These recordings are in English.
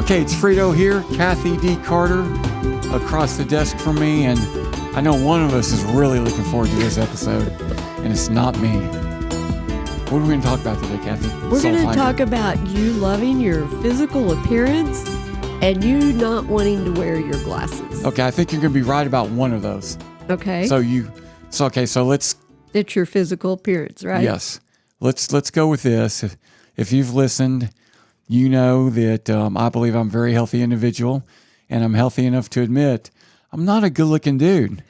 Okay, it's Friedo here, Kathy D. Carter across the desk from me, and I know one of us is really looking forward to this episode, and it's not me. What are we going to talk about today, Kathy? We're going to talk about you loving your physical appearance and you not wanting to wear your glasses. Okay, I think you're going to be right about one of those. Okay. So let's... It's your physical appearance, right? Yes. Let's go with this. If you've listened, you know that I believe I'm a very healthy individual, and I'm healthy enough to admit I'm not a good-looking dude.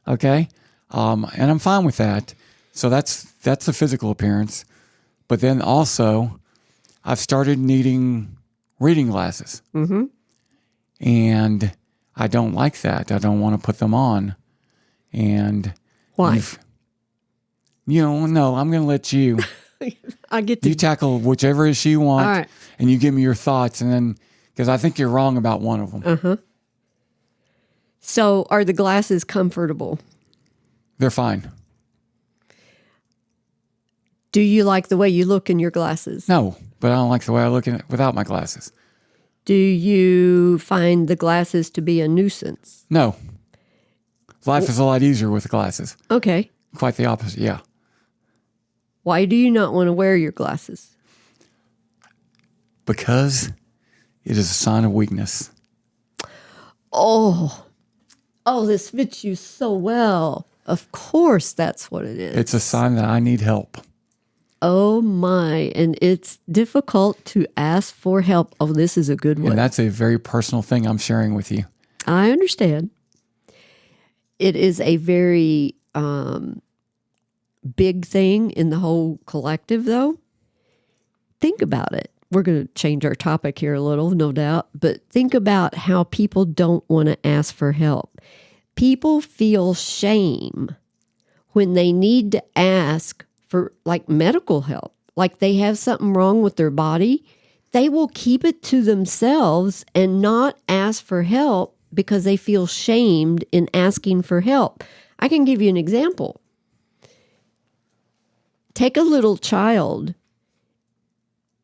Okay, and I'm fine with that. So that's the physical appearance. But then also, I've started needing reading glasses, and I don't like that. I don't want to put them on. And why? No, I'm going to let you. You tackle whichever issue you want, all right, and you give me your thoughts, and then because I think you're wrong about one of them. So, are the glasses comfortable? They're fine. Do you like the way you look in your glasses? No, but I don't like the way I look in it without my glasses. Do you find the glasses to be a nuisance? No. Life is a lot easier with glasses. Okay. Quite the opposite, yeah. Why do you not want to wear your glasses? Because it is a sign of weakness. Oh, this fits you so well. Of course, that's what it is. It's a sign that I need help. Oh my, and it's difficult to ask for help. Oh, this is a good one. And that's a very personal thing I'm sharing with you. I understand. It is a very big thing in the whole collective, though. Think about it. We're going to change our topic here a little, no doubt, but think about how people don't want to ask for help. People feel shame when they need to ask for like medical help, like they have something wrong with their body. They will keep it to themselves and not ask for help because they feel shamed in asking for help. I can give you an example. Take a little child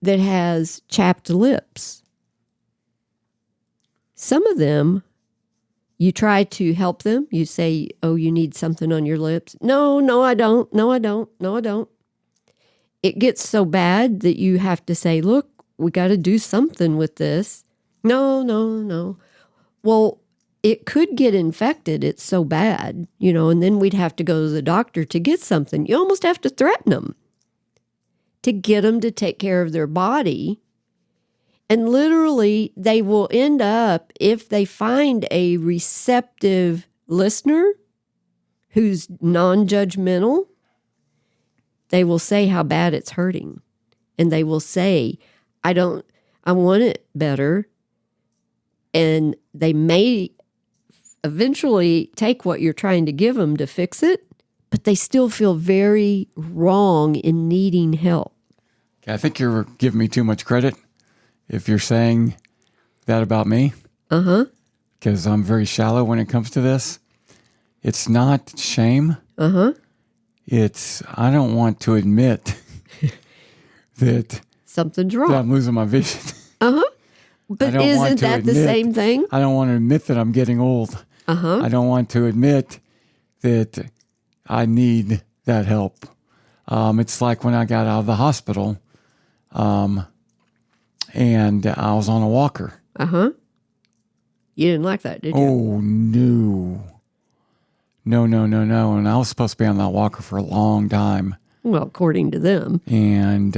that has chapped lips. Some of them, you try to help them. You say, oh, you need something on your lips. No, I don't. No, I don't. No, I don't. It gets so bad that you have to say, look, we got to do something with this. No. Well, it could get infected. It's so bad, and then we'd have to go to the doctor to get something. You almost have to threaten them to get them to take care of their body. And literally, they will end up, if they find a receptive listener who's non-judgmental, they will say how bad it's hurting. And they will say, I want it better. And they may eventually take what you're trying to give them to fix it, but they still feel very wrong in needing help. I think you're giving me too much credit if you're saying that about me. Because I'm very shallow when it comes to this. It's not shame. It's I don't want to admit that something's wrong. That I'm losing my vision. But isn't that the same thing? I don't want to admit that I'm getting old. I don't want to admit that I need that help. It's like when I got out of the hospital, and I was on a walker. You didn't like that, did you? Oh, no. No. And I was supposed to be on that walker for a long time. Well, according to them. And,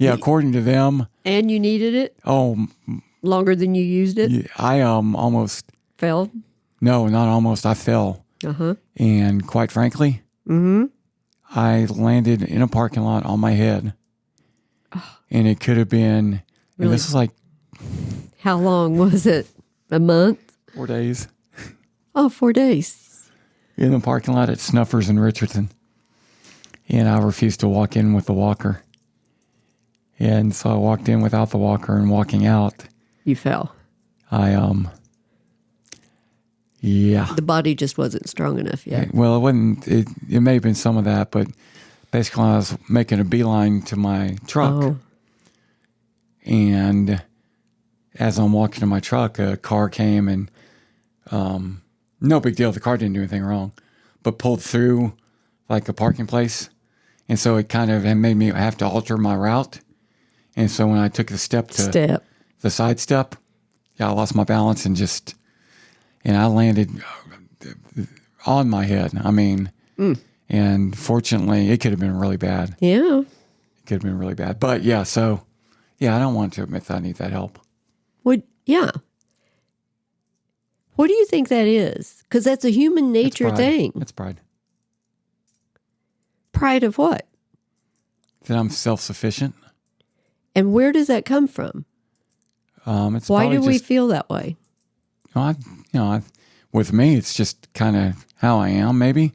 according to them. And you needed it? Oh. Longer than you used it? Yeah, I almost. Fell? No, not almost. I fell. And quite frankly, I landed in a parking lot on my head. And it could have been, really? And this was like. How long was it? A month? 4 days. Oh, 4 days. In the parking lot at Snuffers in Richardson. And I refused to walk in with the walker. And so I walked in without the walker, and walking out. You fell. Yeah. The body just wasn't strong enough yet. Well, it wasn't. It may have been some of that, but basically I was making a beeline to my truck. And as I'm walking to my truck, a car came and no big deal. The car didn't do anything wrong, but pulled through like a parking place. And so it kind of made me have to alter my route. And so when I took the the side step, I lost my balance and I landed on my head. I mean, and fortunately it could have been really bad. Yeah. It could have been really bad. But yeah, so yeah, I don't want to admit that I need that help. Yeah. What do you think that is? Because that's a human nature thing. It's pride. Pride of what? That I'm self-sufficient. And where does that come from? Why do we feel that way? With me, it's just kind of how I am, maybe.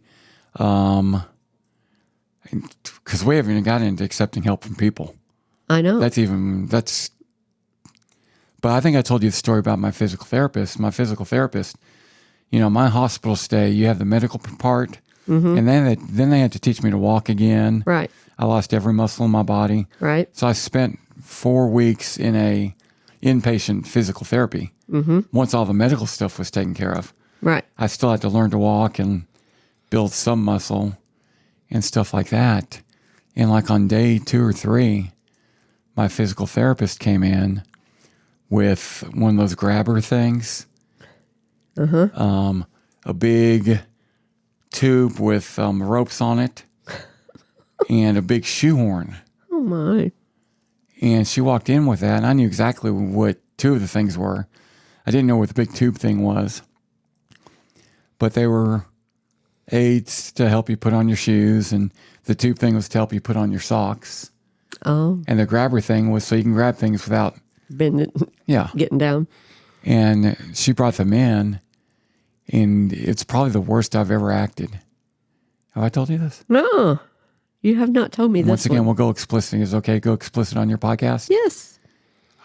Because we haven't even gotten into accepting help from people. I know. But I think I told you the story about my physical therapist. My physical therapist, my hospital stay, you have the medical part, and then they had to teach me to walk again. Right. I lost every muscle in my body. Right. So I spent 4 weeks in a inpatient physical therapy. Once all the medical stuff was taken care of. Right. I still had to learn to walk and build some muscle and stuff like that. And like on day 2 or 3, my physical therapist came in with one of those grabber things. A big tube with ropes on it and a big shoehorn. Oh, my. And she walked in with that, and I knew exactly what 2 of the things were. I didn't know what the big tube thing was. But they were aids to help you put on your shoes, and the tube thing was to help you put on your socks. Oh. And the grabber thing was so you can grab things without... Getting down. And she brought them in, and it's probably the worst I've ever acted. Have I told you this? No. You have not told me this. Once again, we'll go explicit. Is it okay to go explicit on your podcast? Yes.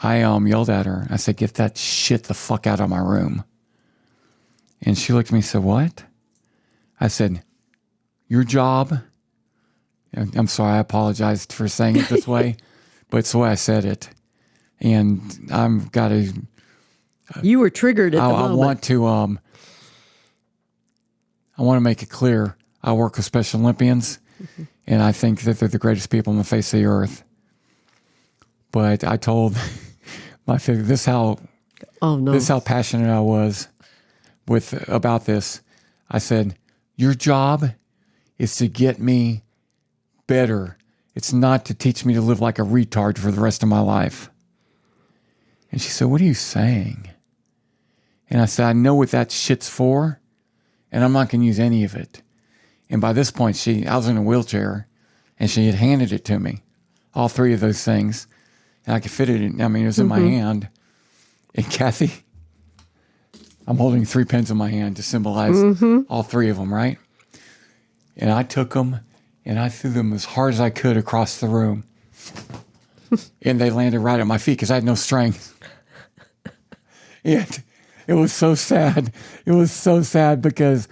I yelled at her. I said, "Get that shit the fuck out of my room." And she looked at me and said, "What?" I said, "Your job." I'm sorry, I apologized for saying it this way, but it's the way I said it. And I've got to... You were triggered at the moment. I want to make it clear. I work with Special Olympians, and I think that they're the greatest people on the face of the earth. But I told my figure, this is how passionate I was about this. I said, "Your job is to get me better. It's not to teach me to live like a retard for the rest of my life." And she said, "What are you saying?" And I said, "I know what that shit's for, and I'm not going to use any of it." And by this point, I was in a wheelchair, and she had handed it to me, all 3 of those things. And I could fit it in, it was in my hand. And Kathy, I'm holding 3 pens in my hand to symbolize all 3 of them, right? And I took them, and I threw them as hard as I could across the room. And they landed right at my feet because I had no strength. And it was so sad. It was so sad because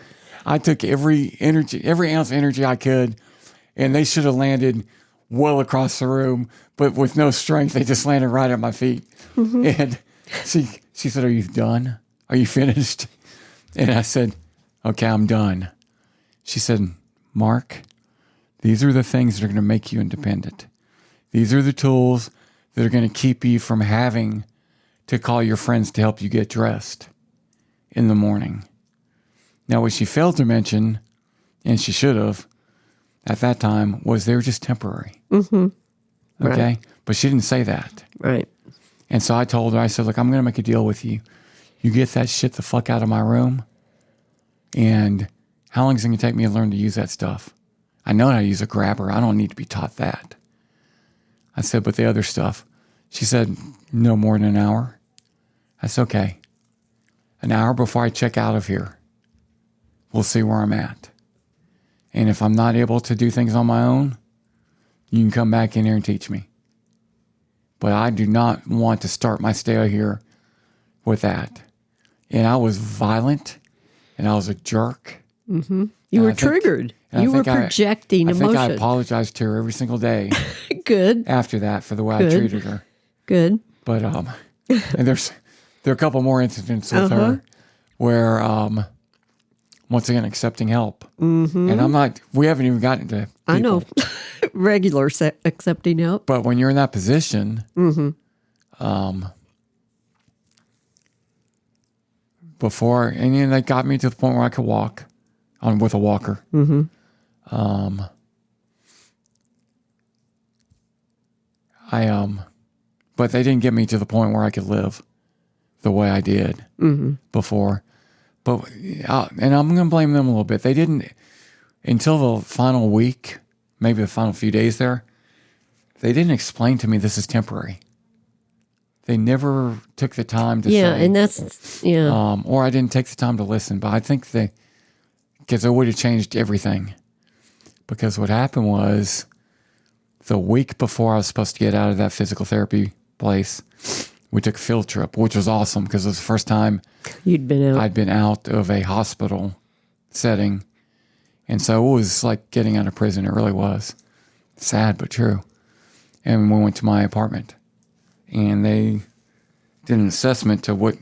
I took every ounce of energy I could, and they should have landed well across the room, but with no strength, they just landed right at my feet. And she said, "Are you done? Are you finished?" And I said, "Okay, I'm done." She said, "Mark, these are the things that are going to make you independent. These are the tools that are going to keep you from having to call your friends to help you get dressed in the morning." Now, what she failed to mention, and she should have at that time, was they were just temporary. Okay? Right. But she didn't say that. Right. And so I told her, I said, "Look, I'm going to make a deal with you. You get that shit the fuck out of my room, and how long is it going to take me to learn to use that stuff? I know how to use a grabber. I don't need to be taught that." I said, "But the other stuff." She said, "No more than an hour." I said, "Okay. An hour before I check out of here, we'll see where I'm at. And if I'm not able to do things on my own, you can come back in here and teach me. But I do not want to start my stay here with that." And I was violent, and I was a jerk. You were triggered. You were projecting emotion. I think I apologized to her every single day Good. after that for the way I treated her. Good. But and there are a couple more incidents with her where once again accepting help. Mm-hmm. And we haven't even gotten to people. I know. Regular accepting help. But when you're in that position, before, and then they got me to the point where I could walk with a walker. Mm-hmm. But they didn't get me to the point where I could live the way I did before. But and I'm going to blame them a little bit. They didn't until the final week, maybe the final few days there. They didn't explain to me this is temporary. They never took the time to say. Yeah, and that's or I didn't take the time to listen. But I think because it would have changed everything. Because what happened was, the week before I was supposed to get out of that physical therapy place, we took a field trip, which was awesome because it was the first time I'd been out of a hospital setting. And so it was like getting out of prison. It really was. Sad, but true. And we went to my apartment. And they did an assessment to what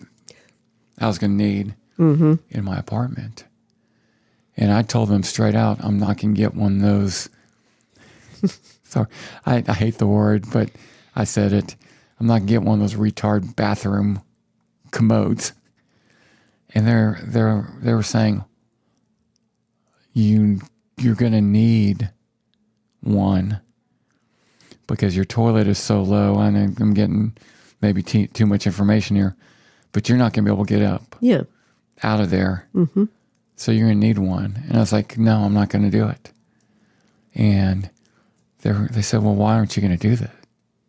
I was going to need in my apartment. And I told them straight out, I'm not going to get one of those. Sorry, I hate the word, but I said it. I'm not going to get one of those retard bathroom commodes. And they were saying, you're going to need one because your toilet is so low. And I'm getting maybe too much information here, but you're not going to be able to get up out of there. Mm-hmm. So you're going to need one. And I was like, no, I'm not going to do it. And they said, well, why aren't you going to do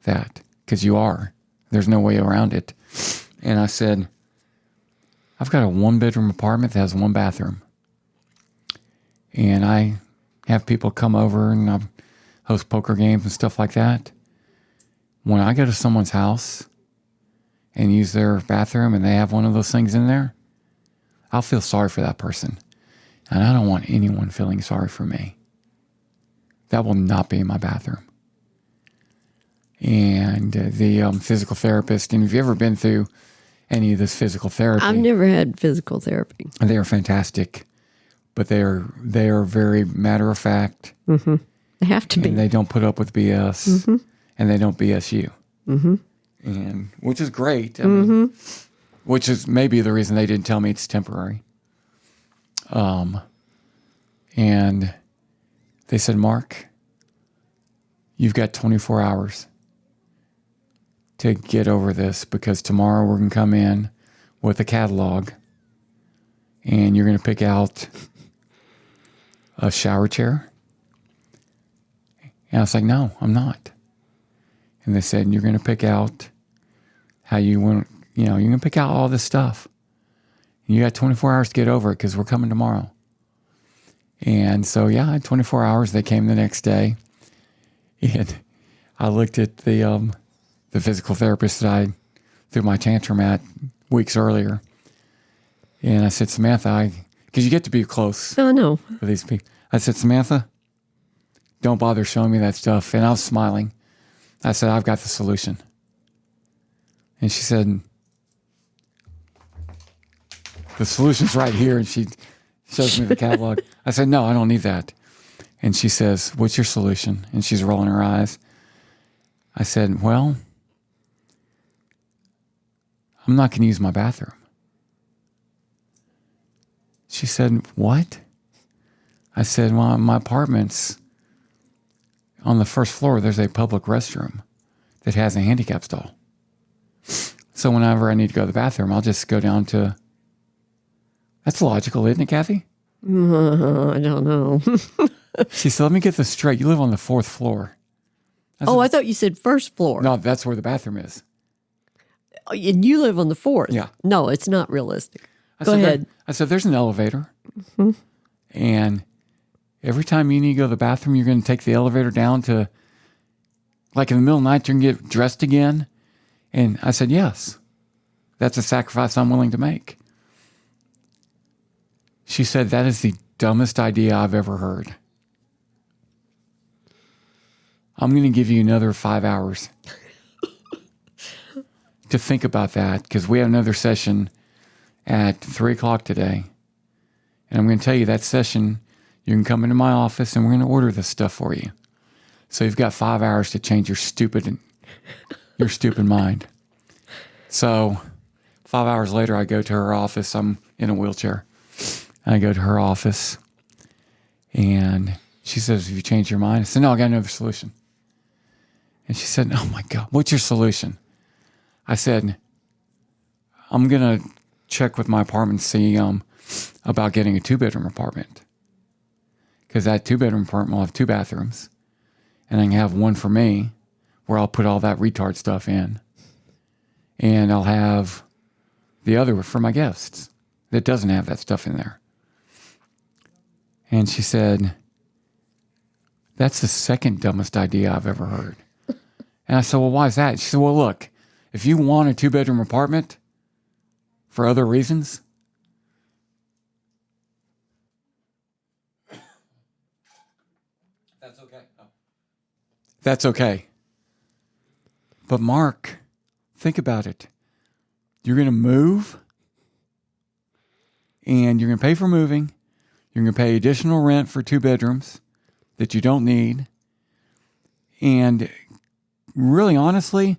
that? Because you are. There's no way around it. And I said, I've got a 1-bedroom apartment that has 1 bathroom. And I have people come over and I host poker games and stuff like that. When I go to someone's house and use their bathroom and they have one of those things in there, I'll feel sorry for that person. And I don't want anyone feeling sorry for me. That will not be in my bathroom. And the physical therapist, and if you've ever been through any of this physical therapy. I've never had physical therapy. They are fantastic, but they are very matter of fact. Mm-hmm. They have to be. And they don't put up with BS, and they don't BS you. Mm-hmm. And which is great. I mean, which is maybe the reason they didn't tell me it's temporary. And they said, Mark, you've got 24 hours to get over this because tomorrow we're going to come in with a catalog and you're going to pick out a shower chair. And I was like, no, I'm not. And they said, you're going to pick out how you want, you're going to pick out all this stuff. And you got 24 hours to get over it because we're coming tomorrow. And so, I had 24 hours. They came the next day. And I looked at the physical therapist that I threw my tantrum at weeks earlier. And I said, Samantha, because you get to be close no. with these people. I said, Samantha, don't bother showing me that stuff. And I was smiling. I said, I've got the solution. And she said, the solution's right here. And she shows me the catalog. I said, no, I don't need that. And she says, what's your solution? And she's rolling her eyes. I said, well, I'm not going to use my bathroom. She said, what? I said, well, my apartment's on the first floor. There's a public restroom that has a handicap stall. So whenever I need to go to the bathroom, I'll just go down to... That's logical, isn't it, Kathy? I don't know. She said, let me get this straight. You live on the 4th floor. I thought you said first floor. No, that's where the bathroom is. And you live on the 4th. Yeah. No, it's not realistic. Go ahead. I said, there's an elevator. Mm-hmm. And every time you need to go to the bathroom, you're going to take the elevator down to, like in the middle of the night, you can get dressed again. And I said, yes, that's a sacrifice I'm willing to make. She said, that is the dumbest idea I've ever heard. I'm going to give you another 5 hours. to think about that because we have another session at 3:00 today. And I'm going to tell you that session, you can come into my office and we're going to order this stuff for you. So you've got 5 hours to change your stupid mind. So 5 hours later, I go to her office. I'm in a wheelchair. I go to her office and she says, have you changed your mind? I said, no, I got another solution. And she said, oh my God, what's your solution? I said, I'm going to check with my apartment, see about getting a 2-bedroom apartment. Because that 2-bedroom apartment will have 2 bathrooms. And I can have one for me where I'll put all that retard stuff in. And I'll have the other for my guests that doesn't have that stuff in there. And she said, that's the second dumbest idea I've ever heard. And I said, well, why is that? She said, well, look, if you want a 2-bedroom apartment for other reasons, that's okay. Oh. That's okay. But Mark, think about it. You're going to move and you're going to pay for moving. You're going to pay additional rent for 2 bedrooms that you don't need. And really, honestly,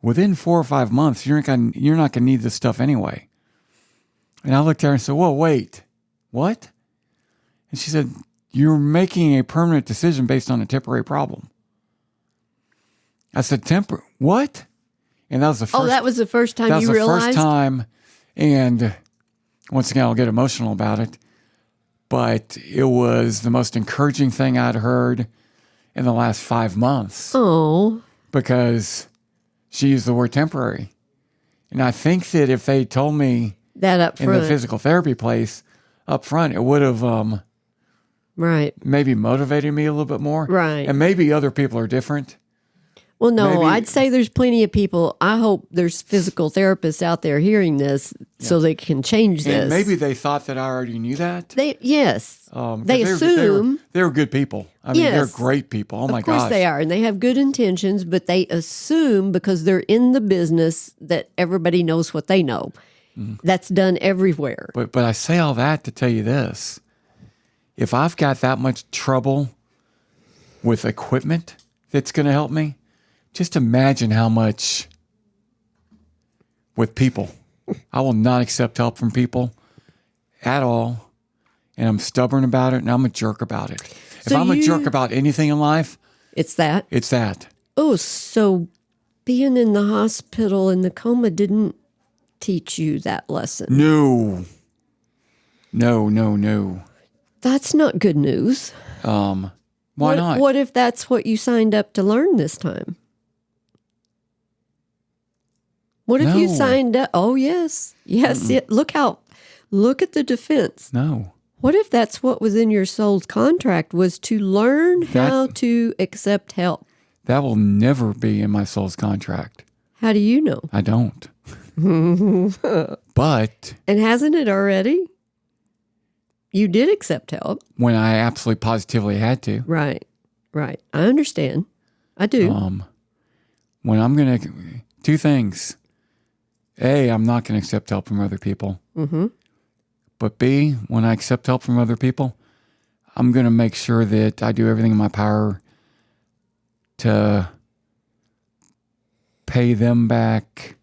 within 4 or 5 months, you're not going to need this stuff anyway. And I looked at her and said, whoa, wait, what? And she said, you're making a permanent decision based on a temporary problem. I said, what? And that was the first. Oh, that was the first time you realized? That was the first time. And once again, I'll get emotional about it. But it was the most encouraging thing I'd heard in the last 5 months. Oh. Because she used the word temporary. And I think that if they told me that up front in the physical therapy place up front, it would have right. maybe motivated me a little bit more. Right. And maybe other people are different. Well, no, Maybe. I'd say there's plenty of people. I hope there's physical therapists out there hearing this so they can change this. And maybe they thought that I already knew that. Yes. 'Cause they assume. They were good people. I mean, Yes. they're great people. Oh, my gosh. Of course they are. And they have good intentions, but they assume because they're in the business that everybody knows what they know. Mm-hmm. That's done everywhere. But I say all that to tell you this. If I've got that much trouble with equipment that's going to help me, just imagine how much with people. I will not accept help from people at all. And I'm stubborn about it, and I'm a jerk about it. If I'm a jerk about anything in life, it's that? It's that. Oh, so being in the hospital in the coma didn't teach you that lesson? No. That's not good news. Why not? What if that's what you signed up to learn this time? What if you signed up? Oh, yes. Yes. Look at the defense. No. What if that's what was in your soul's contract, was to learn how to accept help? That will never be in my soul's contract. How do you know? I don't. But. And hasn't it already? You did accept help. When I absolutely positively had to. Right. I understand. I do. When I'm going to, 2 things. A, I'm not going to accept help from other people. Mm-hmm. But B, when I accept help from other people, I'm going to make sure that I do everything in my power to pay them back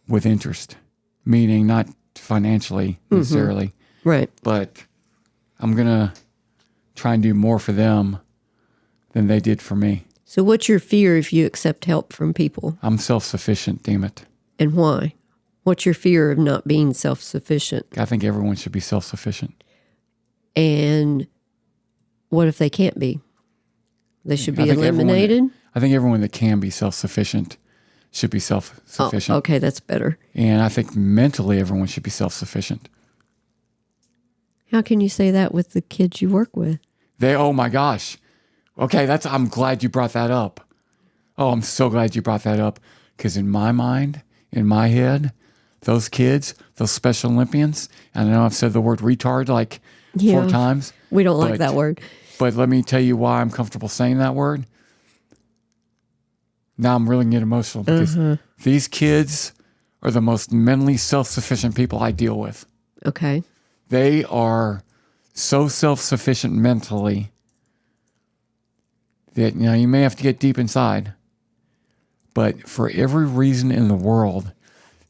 with interest, meaning not financially necessarily. Right. But I'm going to try and do more for them than they did for me. So what's your fear if you accept help from people? I'm self-sufficient, damn it. And why? What's your fear of not being self-sufficient? I think everyone should be self-sufficient. And what if they can't be? They should be eliminated? I think everyone that can be self-sufficient should be self-sufficient. Oh, okay, that's better. And I think mentally everyone should be self-sufficient. How can you say that with the kids you work with? Oh my gosh. Okay, I'm glad you brought that up. Oh, I'm so glad you brought that up. Because in my mind, in my head, those kids, those Special Olympians, and I know I've said the word retard like 4 times. We don't like that word. But let me tell you why I'm comfortable saying that word. Now I'm really getting emotional because these kids are the most mentally self-sufficient people I deal with. Okay. They are so self-sufficient mentally that, you may have to get deep inside. But for every reason in the world,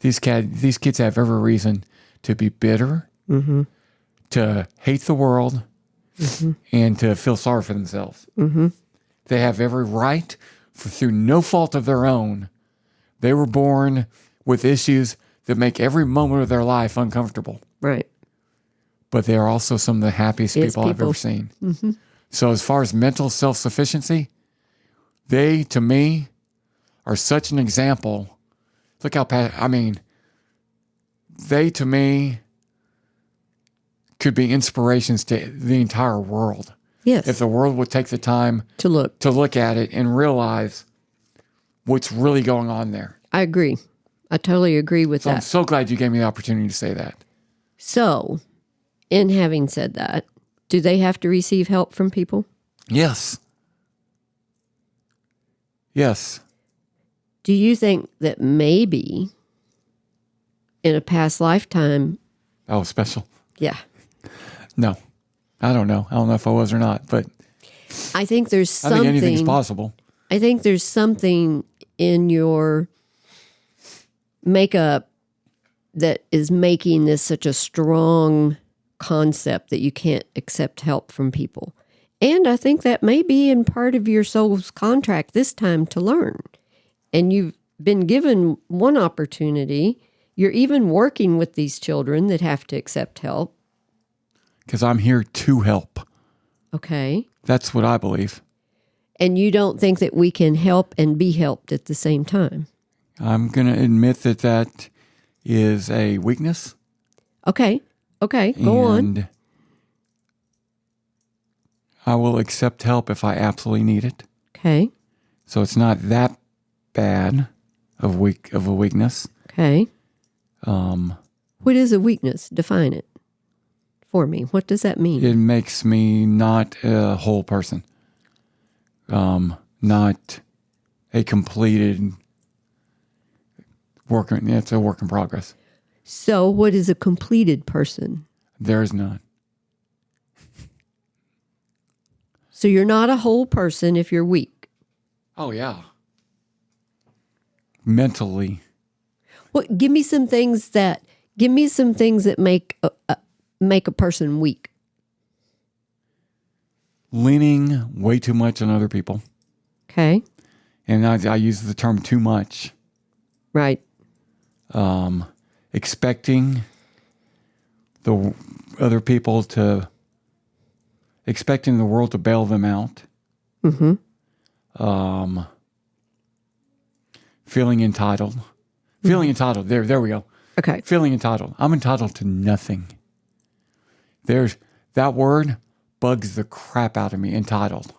these kids have every reason to be bitter, to hate the world, and to feel sorry for themselves. They have every right, through no fault of their own. They were born with issues that make every moment of their life uncomfortable. Right. But they are also some of the happiest people I've ever seen. So as far as mental self-sufficiency, they, to me, are such an example. Look how, they, to me, could be inspirations to the entire world. Yes. If the world would take the time to look at it and realize what's really going on there. I agree. I totally agree with that. I'm so glad you gave me the opportunity to say that. So, in having said that, do they have to receive help from people? Yes. Yes. Do you think that maybe in a past lifetime... Oh, special? Yeah. No. I don't know. I don't know if I was or not, but... I think there's something... I think anything's possible. I think there's something in your makeup that is making this such a strong concept that you can't accept help from people. And I think that may be in part of your soul's contract this time to learn. And you've been given one opportunity. You're even working with these children that have to accept help. Because I'm here to help. Okay. That's what I believe. And you don't think that we can help and be helped at the same time? I'm going to admit that is a weakness. Okay. Okay. Go on. I will accept help if I absolutely need it. Okay. So it's not that bad of a weakness. Okay. What is a weakness? Define it for me. What does that mean? It makes me not a whole person. Not a completed work. It's a work in progress. So what is a completed person? There is none. So you're not a whole person if you're weak. Oh, yeah. Mentally. Well, give me some things that make a person weak. Leaning way too much on other people. Okay. And I use the term too much. Right. Expecting the other people to... Expecting the world to bail them out. Mm-hmm. Feeling entitled. Feeling entitled. There we go. Okay. Feeling entitled. I'm entitled to nothing. That word bugs the crap out of me, entitled.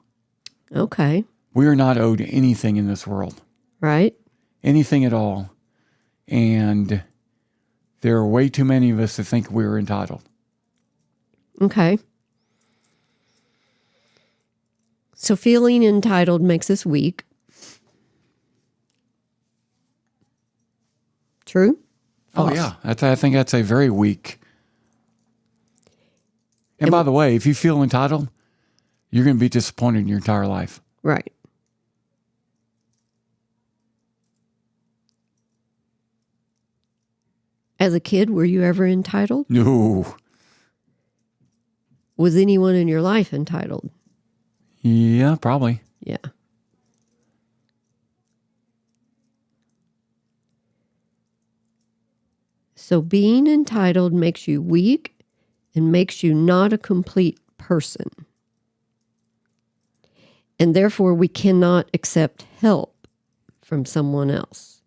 Okay. We are not owed anything in this world. Right. Anything at all. And there are way too many of us that think we're entitled. Okay. So feeling entitled makes us weak. True? False. Oh, yeah. I think that's a very weak. And by the way, if you feel entitled, you're going to be disappointed in your entire life. Right. As a kid, were you ever entitled? No. Was anyone in your life entitled? Yeah, probably. Yeah. So being entitled makes you weak and makes you not a complete person. And therefore, we cannot accept help from someone else.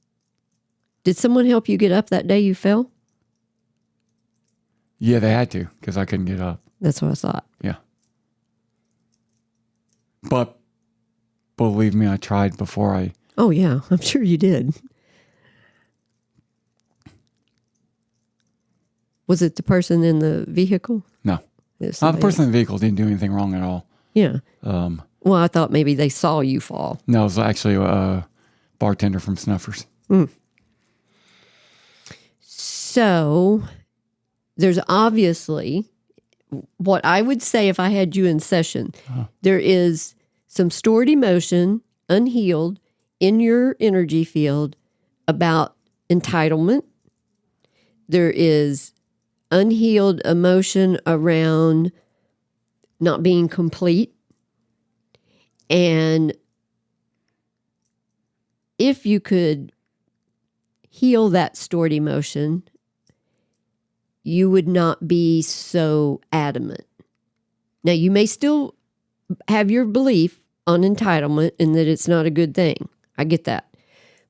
Did someone help you get up that day you fell? Yeah, they had to because I couldn't get up. That's what I thought. Yeah. But believe me, I tried before I... Oh, yeah. I'm sure you did. Was it the person in the vehicle? No. The person in the vehicle didn't do anything wrong at all. Yeah. Well, I thought maybe they saw you fall. No, it was actually bartender from Snuffers. So there's obviously what I would say if I had you in session. There is some stored emotion, unhealed, in your energy field about entitlement. There is unhealed emotion around not being complete. And if you could heal that stored emotion, you would not be so adamant. Now, you may still have your belief on entitlement and that it's not a good thing. I get that.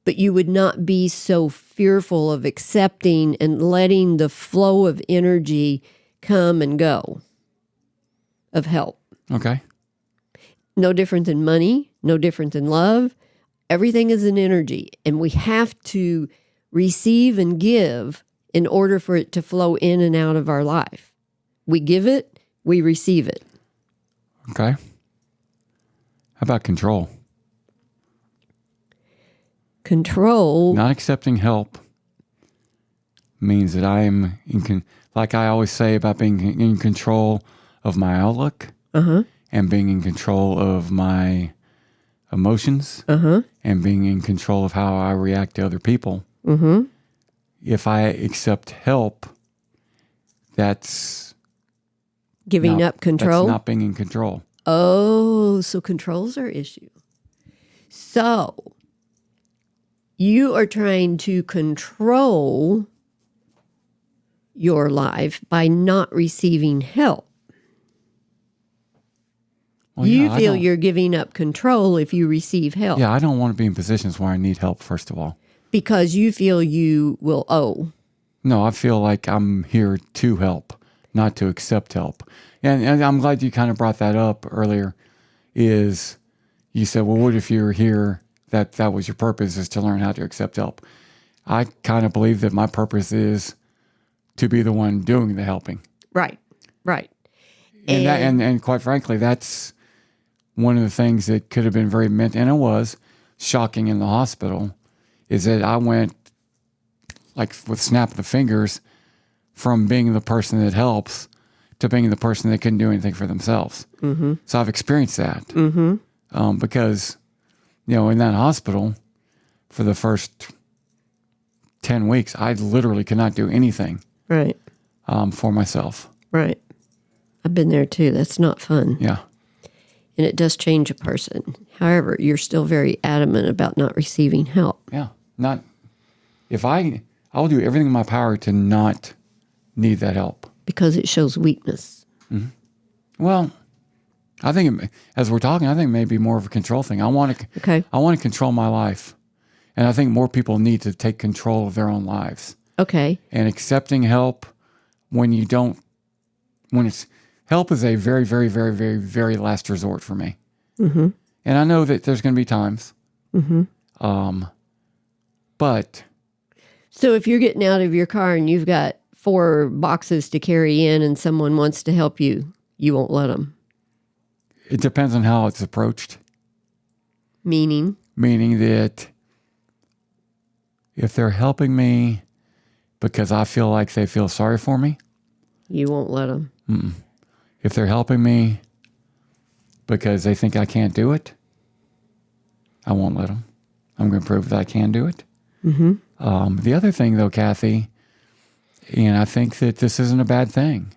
But you would not be so fearful of accepting and letting the flow of energy come and go of help. Okay. No different than money, no different than love. Everything is an energy, and we have to receive and give in order for it to flow in and out of our life. We give it, we receive it. Okay. How about control? Control. Not accepting help means that I am, like I always say about being in control of my outlook and being in control of my emotions and being in control of how I react to other people. If I accept help, that's Giving up control. That's not being in control. Oh, so control's our issue. So you are trying to control your life by not receiving help. Well, you yeah, feel you're giving up control if you receive help. Yeah, I don't want to be in positions where I need help, first of all. Because you feel you will owe. No, I feel like I'm here to help, not to accept help. And I'm glad you kind of brought that up earlier, is you said, well, what if you're here, that was your purpose, is to learn how to accept help. I kind of believe that my purpose is to be the one doing the helping. Right. And quite frankly, that's one of the things that could have been very and it was shocking in the hospital, is that I went, like with snap of the fingers, from being the person that helps to being the person that couldn't do anything for themselves. So I've experienced that. Because, in that hospital, for the first 10 weeks, I literally could not do anything for myself. Right. I've been there too. That's not fun. Yeah. And it does change a person. However, you're still very adamant about not receiving help. Yeah. I will do everything in my power to not need that help. Because it shows weakness. Well, I think as we're talking, I think it may be more of a control thing. I want to control my life. And I think more people need to take control of their own lives. Okay. And accepting help help is a very, very, very, very, very last resort for me. And I know that there's going to be times. But. So if you're getting out of your car and you've got 4 boxes to carry in and someone wants to help you, you won't let them. It depends on how it's approached. Meaning that if they're helping me because I feel like they feel sorry for me, you won't let them. If they're helping me because they think I can't do it, I won't let them. I'm going to prove that I can do it. The other thing, though, Kathy, and I think that this isn't a bad thing.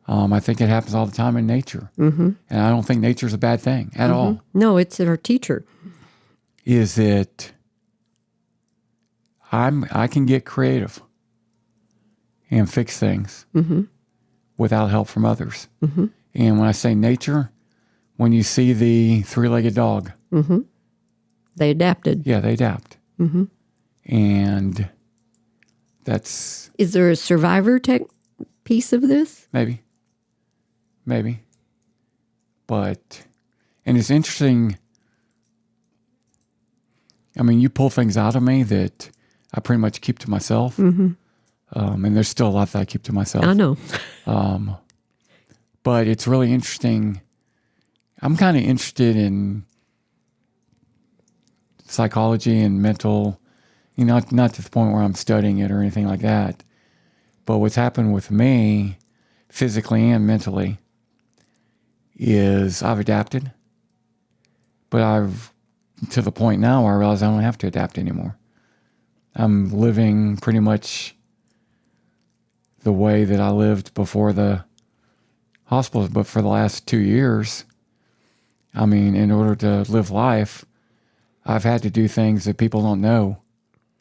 I think it happens all the time in nature. And I don't think nature's a bad thing at all. No, it's our teacher. Is that I can get creative and fix things without help from others. And when I say nature, when you see the 3-legged dog. They adapted. Yeah, they adapt. And that's... Is there a survivor piece of this? Maybe. But, and it's interesting. I mean, you pull things out of me that I pretty much keep to myself. And there's still a lot that I keep to myself. I know. But it's really interesting. I'm kind of interested in psychology and mental, not to the point where I'm studying it or anything like that. But what's happened with me, physically and mentally, is I've adapted. But I've, to the point now where I realize I don't have to adapt anymore. I'm living pretty much the way that I lived before the hospital, but for the last 2 years, I mean, in order to live life, I've had to do things that people don't know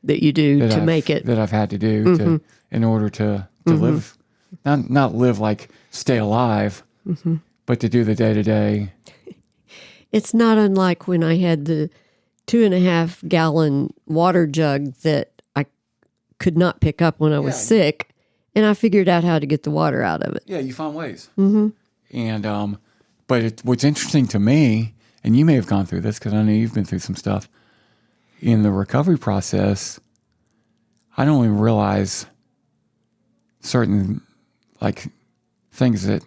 that you do to make it. That I've had to do to, in order to live, not live like stay alive, but to do the day-to-day. It's not unlike when I had the 2.5 gallon water jug that I could not pick up when I was sick, and I figured out how to get the water out of it. Yeah, you found ways. And but what's interesting to me, and you may have gone through this because I know you've been through some stuff in the recovery process. I don't even realize certain like things that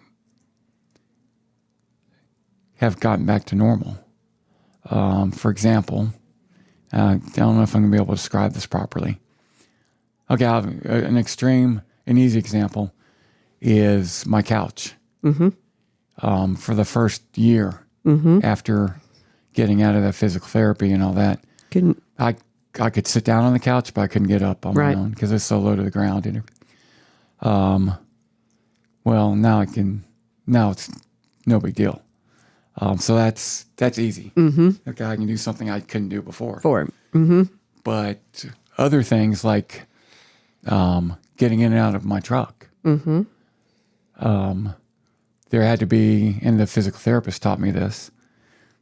have gotten back to normal. For example, I don't know if I'm going to be able to describe this properly. Okay, I'll have an easy example is my couch. For the first year after getting out of the physical therapy and all that, I could sit down on the couch, but I couldn't get up on my own because it's so low to the ground. Well, now I can. Now it's no big deal. So that's easy. Okay, I can do something I couldn't do before. But other things like getting in and out of my truck. There had to be, and the physical therapist taught me this.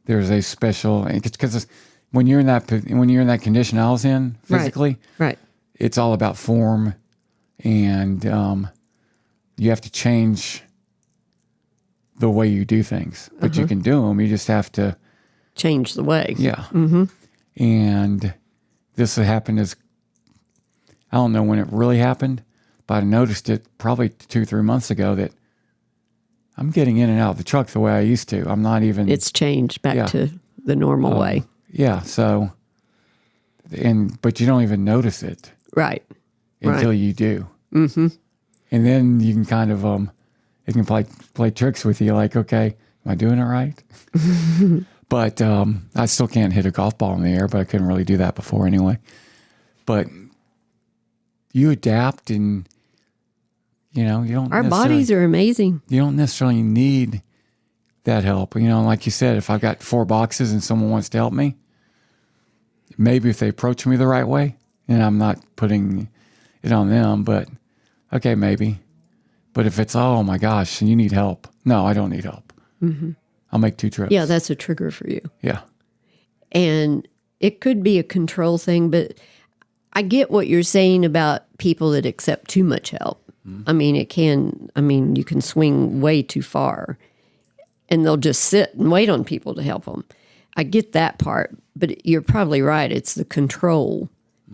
There's a special, because when you're in that condition I was in physically, it's all about form, and you have to change the way you do things, but you can do them. You just have to change the way. Yeah. And this happened I don't know when it really happened, but I noticed it probably 2-3 months ago that I'm getting in and out of the truck the way I used to. I'm not even. It's changed back to the normal way. Yeah. So, but you don't even notice it. Until you do. And then you can kind of, it can play tricks with you like, okay, am I doing it right? But I still can't hit a golf ball in the air, but I couldn't really do that before anyway. But you adapt and, you don't. Our bodies are amazing. You don't necessarily need that help. Like you said, if I've got 4 boxes and someone wants to help me, maybe if they approach me the right way, and I'm not putting it on them, but okay, maybe. But if it's, oh my gosh, and you need help. No, I don't need help. I'll make 2 trips. Yeah, that's a trigger for you. Yeah. And it could be a control thing, but I get what you're saying about people that accept too much help. I mean, you can swing way too far, and they'll just sit and wait on people to help them. I get that part, but you're probably right. It's the control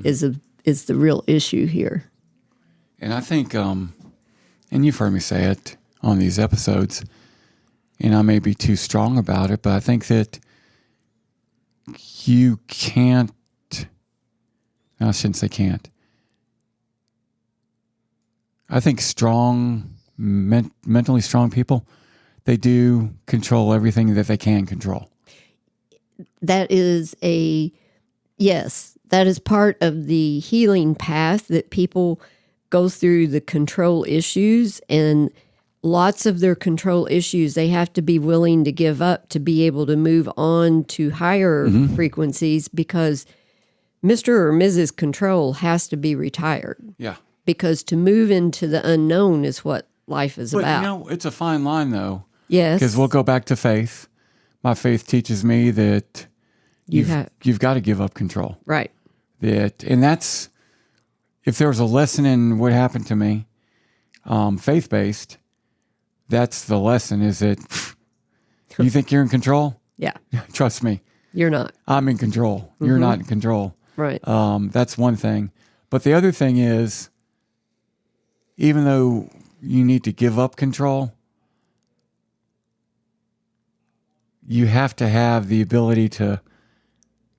is the real issue here. And I think, and you've heard me say it on these episodes, and I may be too strong about it, but I think that you can't, I shouldn't say can't. I think mentally strong people, they do control everything that they can control. That is that is part of the healing path that people go through the control issues, and lots of their control issues, they have to be willing to give up to be able to move on to higher frequencies, because Mr. or Mrs. Control has to be retired. Yeah. Because to move into the unknown is what life is about. But, it's a fine line, though. Yes. Because we'll go back to faith. My faith teaches me that you've got to give up control. Right. And that's, if there was a lesson in what happened to me, faith-based, that's the lesson, is that you think you're in control? Yeah. Trust me. You're not. I'm in control. You're not in control. Right. That's one thing. But the other thing is, even though you need to give up control, you have to have the ability to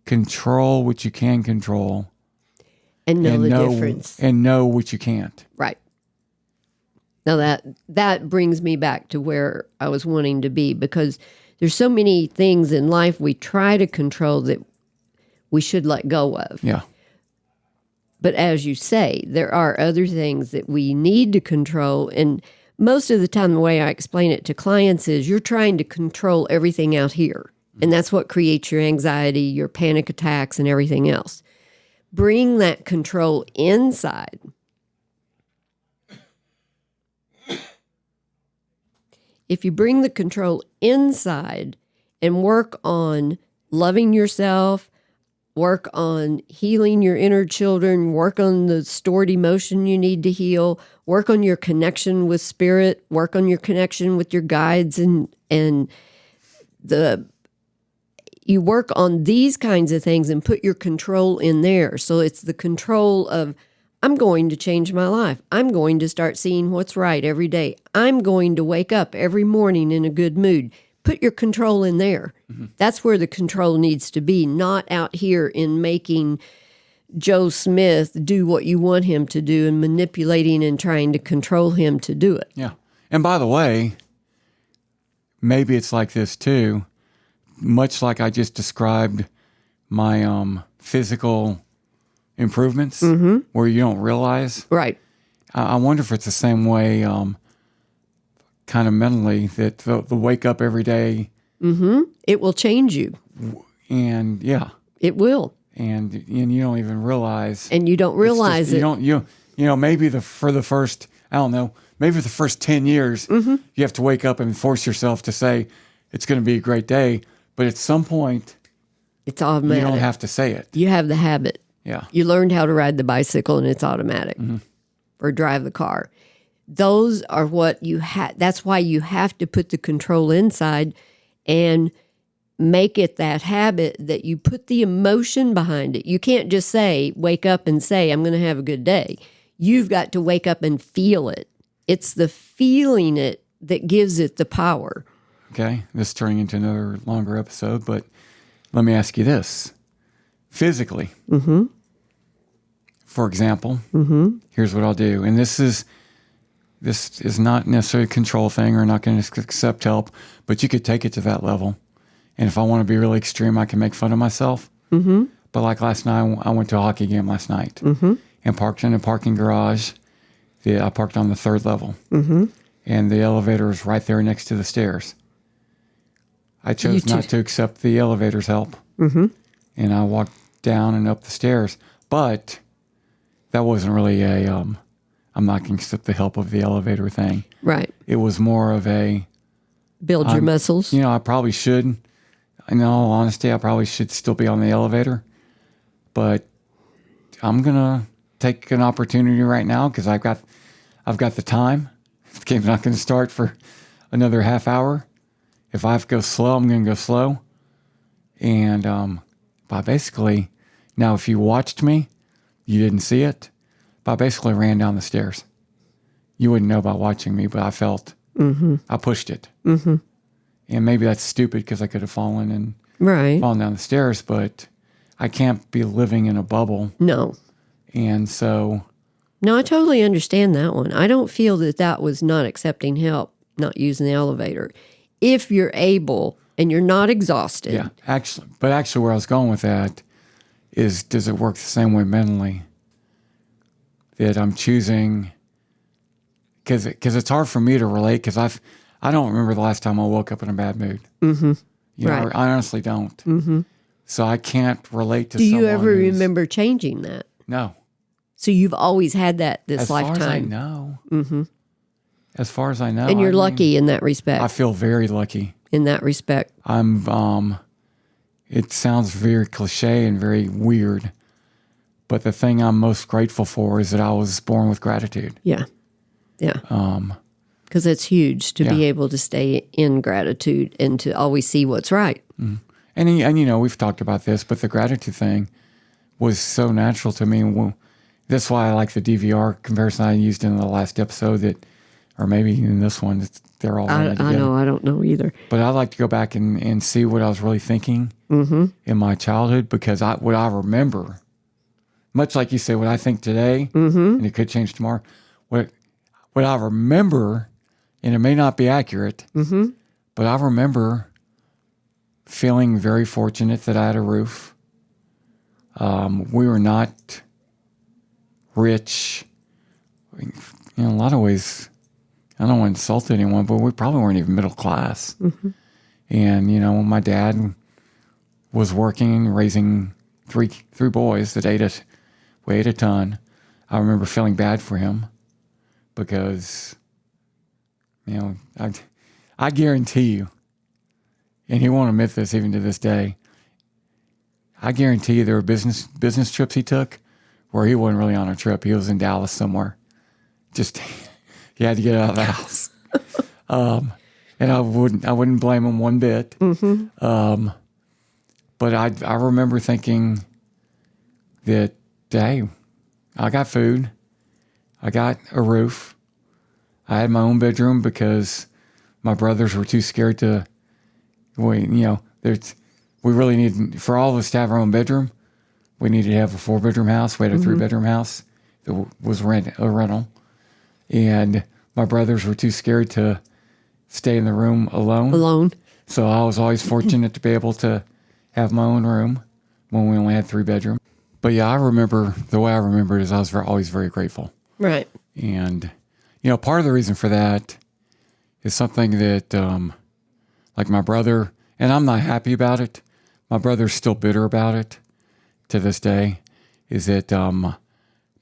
control what you can control, and know the difference. And know what you can't. Right. Now that brings me back to where I was wanting to be, because there's so many things in life we try to control that we should let go of. Yeah. But as you say, there are other things that we need to control. And most of the time, the way I explain it to clients is you're trying to control everything out here. And that's what creates your anxiety, your panic attacks, and everything else. Bring that control inside. If you bring the control inside and work on loving yourself, work on healing your inner children, work on the stored emotion you need to heal, work on your connection with spirit, work on your connection with your guides, and you work on these kinds of things and put your control in there. So it's the control of, I'm going to change my life. I'm going to start seeing what's right every day. I'm going to wake up every morning in a good mood. Put your control in there. Mm-hmm. That's where the control needs to be, not out here in making Joe Smith do what you want him to do and manipulating and trying to control him to do it. Yeah. And by the way, maybe it's like this too. Much like I just described my physical improvements, where you don't realize. Right. I wonder if it's the same way, kind of mentally, that the wake up every day. Mm-hmm. It will change you. And yeah. It will. And you don't even realize. And you don't realize it. You know, maybe for the first, I don't know, maybe the first 10 years, you have to wake up and force yourself to say, it's going to be a great day. But at some point, it's automatic. You don't have to say it. You have the habit. Yeah. You learned how to ride the bicycle and it's automatic, or drive the car. Those are what you have. That's why you have to put the control inside and make it that habit that you put the emotion behind it. You can't just wake up and say, I'm going to have a good day. You've got to wake up and feel it. It's the feeling it that gives it the power. Okay, this is turning into another longer episode, but let me ask you this. Physically, for example, here's what I'll do. And this is not necessarily a control thing or not going to accept help, but you could take it to that level. And if I want to be really extreme, I can make fun of myself. But like last night, I went to a hockey game last night and parked in a parking garage. I parked on the 3rd level. And the elevator is right there next to the stairs. I chose not to accept the elevator's help. And I walked down and up the stairs. But that wasn't really I'm not going to accept the help of the elevator thing. Right. It was more of a... Build your muscles. You know, I probably should. In all honesty, I probably should still be on the elevator. But I'm going to take an opportunity right now because I've got the time. The game's not going to start for another half hour. If I have to go slow, I'm going to go slow. And I basically, now if you watched me, you didn't see it, but I basically ran down the stairs. You wouldn't know by watching me, but I felt, I pushed it. And maybe that's stupid because I could have fallen down the stairs, but I can't be living in a bubble. No. And so... No, I totally understand that one. I don't feel that was not accepting help, not using the elevator. If you're able and you're not exhausted. Yeah, actually where I was going with that is, does it work the same way mentally? That I'm choosing, because it's hard for me to relate, because I don't remember the last time I woke up in a bad mood. You know, I honestly don't. So I can't relate to someone. Do you ever remember changing that? No. So you've always had that this lifetime? As far as I know. As far as I know. And you're lucky in that respect. I feel very lucky. In that respect. It sounds very cliche and very weird, but the thing I'm most grateful for is that I was born with gratitude. Yeah. Yeah. Because it's huge to be able to stay in gratitude and to always see what's right. And you know, we've talked about this, but the gratitude thing was so natural to me. Well, that's why I like the DVR comparison I used in the last episode, or maybe in this one, they're all I running together. know. I don't know either. But I like to go back and see what I was really thinking in my childhood, because what I remember, much like you say, what I think today, and it could change tomorrow, what I remember, and it may not be accurate, but I remember feeling very fortunate that I had a roof. We were not rich. In a lot of ways, I don't want to insult anyone, but we probably weren't even middle class. And, when my dad was working, raising three boys that weighed a ton, I remember feeling bad for him because, I guarantee you, and he won't admit this even to this day, I guarantee you there were business trips he took where he wasn't really on a trip. He was in Dallas somewhere. Just, he had to get out of the house. And I wouldn't blame him one bit. But I remember thinking that, hey, I got food. I got a roof. I had my own bedroom because my brothers were too scared to, we really need, for all of us to have our own bedroom, we needed to have a 4-bedroom house. We had a 3-bedroom house that was a rental. And my brothers were too scared to stay in the room alone. So I was always fortunate to be able to have my own room when we only had 3 bedrooms. But yeah, the way I remember it is I was always very grateful. Right. And, part of the reason for that is something that, like my brother, and I'm not happy about it. My brother's still bitter about it to this day, is that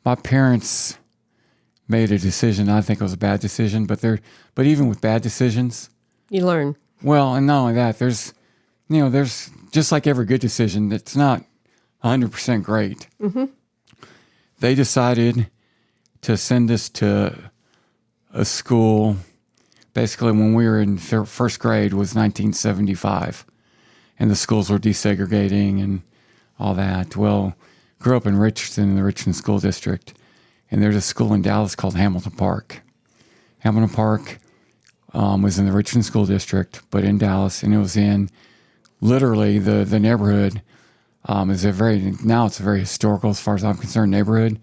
my parents made a decision. I think it was a bad decision, but even with bad decisions, you learn. Well, and not only that, there's just like every good decision, it's not 100% great. They decided to send us to a school. Basically, when we were in first grade was 1975, and the schools were desegregating and all that. Well, grew up in Richardson, in the Richardson School District, and there's a school in Dallas called Hamilton Park. Hamilton Park was in the Richardson School District, but in Dallas, and it was in literally the neighborhood. It's a very historical, as far as I'm concerned, neighborhood.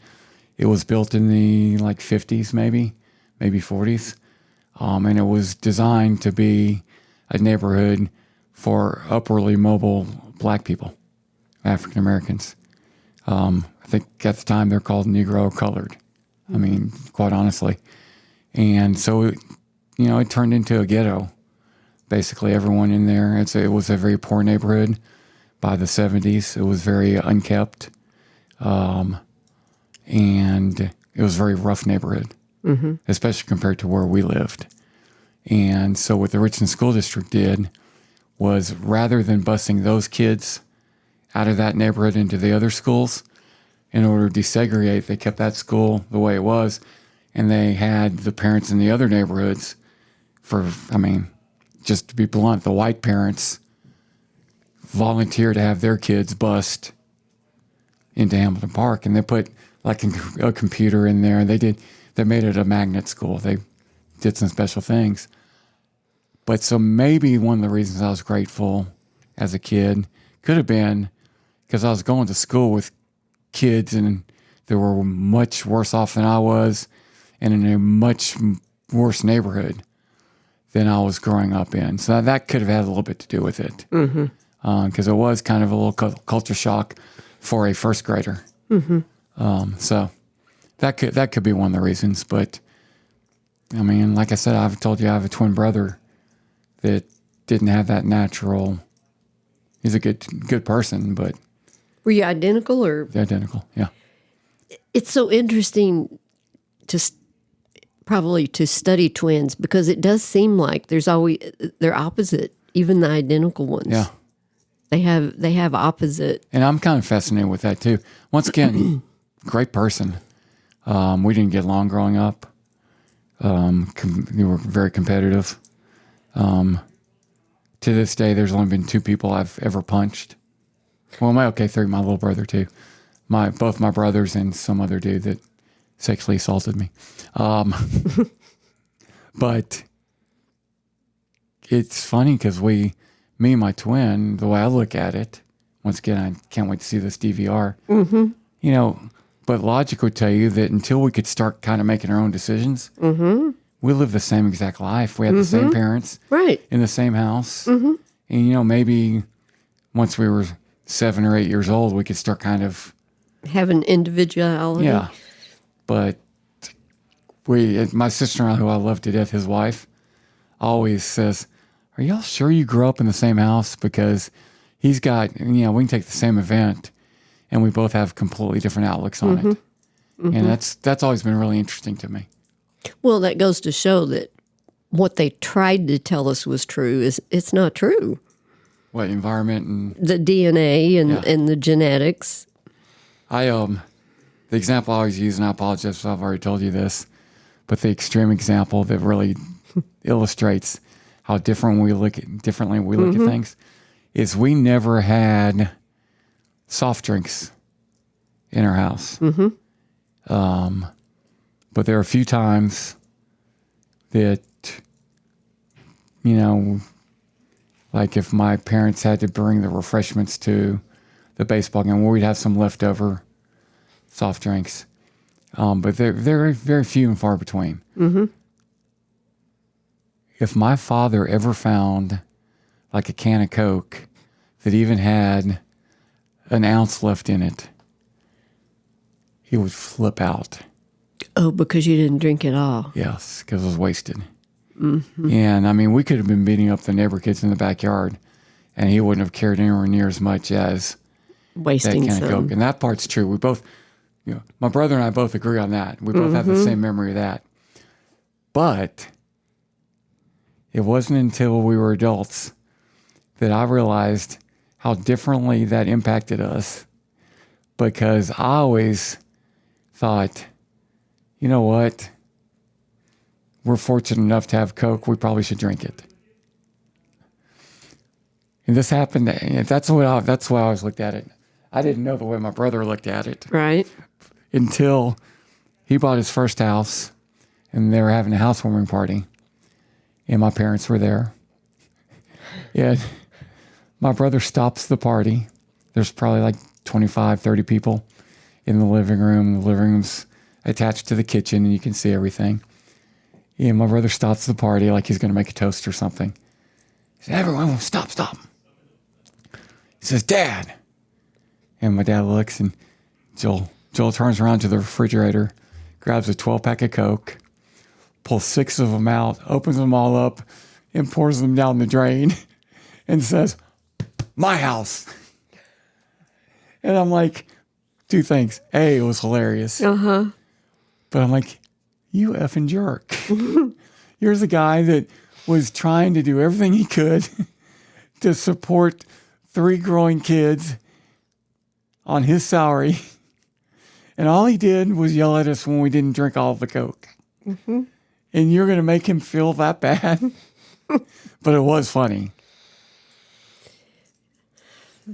It was built in the 50s, maybe 40s. And it was designed to be a neighborhood for upwardly mobile black people, African Americans. I think at the time they're called Negro colored. I mean, quite honestly. And so, it turned into a ghetto. Basically, everyone in there, it was a very poor neighborhood by the 70s. It was very unkept. And it was a very rough neighborhood, especially compared to where we lived. And so what the Richmond School District did was, rather than busing those kids out of that neighborhood into the other schools, in order to desegregate, they kept that school the way it was, and they had the parents in the other neighborhoods just to be blunt, the white parents volunteer to have their kids bused into Hamilton Park, and they put a computer in there. They made it a magnet school. They did some special things. But so maybe one of the reasons I was grateful as a kid could have been because I was going to school with kids and they were much worse off than I was, and in a much worse neighborhood than I was growing up in. So that could have had a little bit to do with it. Because it was kind of a little culture shock for a first grader. So that could be one of the reasons. But like I said, I've told you I have a twin brother that didn't have that natural. He's a good person, but were you identical or identical? Yeah. It's so interesting probably to study twins, because it does seem like they're opposite, even the identical ones. Yeah. They have opposite. And I'm kind of fascinated with that too. Once again, great person. We didn't get along growing up. We were very competitive. To this day, there's only been 2 people I've ever punched. Well, 3, my little brother too. Both my brothers and some other dude that sexually assaulted me. But it's funny because me and my twin, the way I look at it, once again, I can't wait to see this DVR. Mm-hmm. You know, but logic would tell you that until we could start kind of making our own decisions, we live the same exact life. We had the same parents, Right. in the same house, and maybe once we were 7 or 8 years old, we could start kind of Having individuality. yeah. But my sister-in-law, who I love to death, his wife, always says, "Are y'all sure you grew up in the same house?" Because he's got, we can take the same event, and we both have completely different outlooks on it. And that's always been really interesting to me. Well, that goes to show that what they tried to tell us was true it's not true. What, environment and The DNA and the genetics. the example I always use, and I apologize if I've already told you this, but the extreme example that really illustrates how differently we look at things is we never had soft drinks in our house. But there are a few times that, like if my parents had to bring the refreshments to the baseball game, we'd have some leftover soft drinks. But they're very, very few and far between. If my father ever found like a can of Coke that even had an ounce left in it, he would flip out. Oh, because you didn't drink it all. Yes, because it was wasted. And we could have been beating up the neighbor kids in the backyard, and he wouldn't have cared anywhere near as much as Wasting that can some. of Coke. And that part's true. We both, my brother and I both agree on that. We both have the same memory of that. But it wasn't until we were adults that I realized how differently that impacted us, because I always thought, you know what? We're fortunate enough to have Coke. We probably should drink it. And this happened. That's why I always looked at it. I didn't know the way my brother looked at it Right. until he bought his first house, and they were having a housewarming party, and my parents were there. And my brother stops the party. There's probably like 25, 30 people in the living room. The living room's attached to the kitchen, and you can see everything. And my brother stops the party like he's going to make a toast or something. He says, "Everyone, stop. He says, "Dad." And my dad looks, and Joel turns around to the refrigerator, grabs a 12-pack of Coke, pulls 6 of them out, opens them all up, and pours them down the drain, and says, "My house." And I'm like, two things. A, it was hilarious. But I'm like, you effing jerk. Here's a guy that was trying to do everything he could to support 3 growing kids on his salary. And all he did was yell at us when we didn't drink all of the Coke. And you're going to make him feel that bad? But it was funny.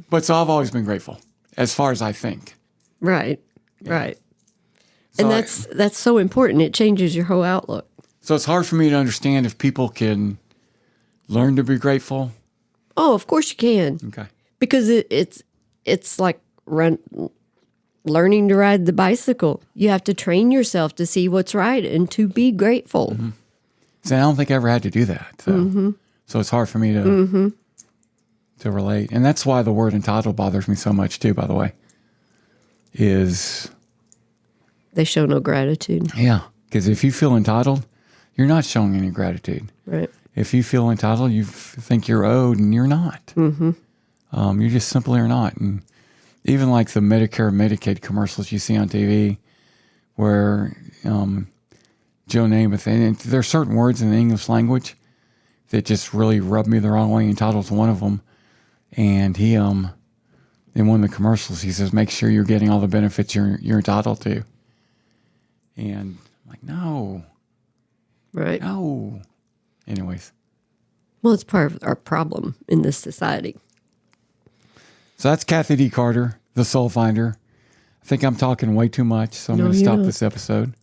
But so I've always been grateful, as far as I think. Right. Right. So And that's so important. It changes your whole outlook. So it's hard for me to understand if people can learn to be grateful. Oh, of course you can. Okay. Because it's like learning to ride the bicycle. You have to train yourself to see what's right and to be grateful. So I don't think I ever had to do that. So it's hard for me to relate. And that's why the word entitled bothers me so much too, by the way, is... They show no gratitude. Yeah. Because if you feel entitled, you're not showing any gratitude. Right. If you feel entitled, you think you're owed, and you're not. You just simply are not. And even like the Medicare and Medicaid commercials you see on TV where Joe Namath, and there are certain words in the English language that just really rub me the wrong way. Entitled's one of them. And he, in one of the commercials, he says, make sure you're getting all the benefits you're entitled to. And I'm like, no. Right. No. Anyways. Well, it's part of our problem in this society. So that's Kathy D. Carter, the Soul Finder. I think I'm talking way too much, so I'm going to stop this episode.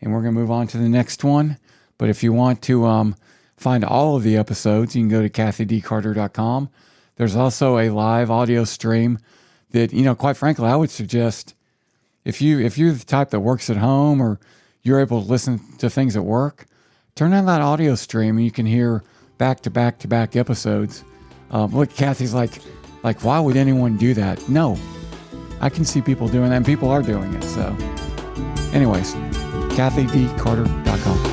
And we're going to move on to the next one. But if you want to find all of the episodes, you can go to kathydcarter.com. There's also a live audio stream that, quite frankly, I would suggest if you're the type that works at home or you're able to listen to things at work, turn on that audio stream and you can hear back-to-back-to-back episodes. Look, Kathy's like, why would anyone do that? No, I can see people doing that, and people are doing it. So anyways, kathydcarter.com.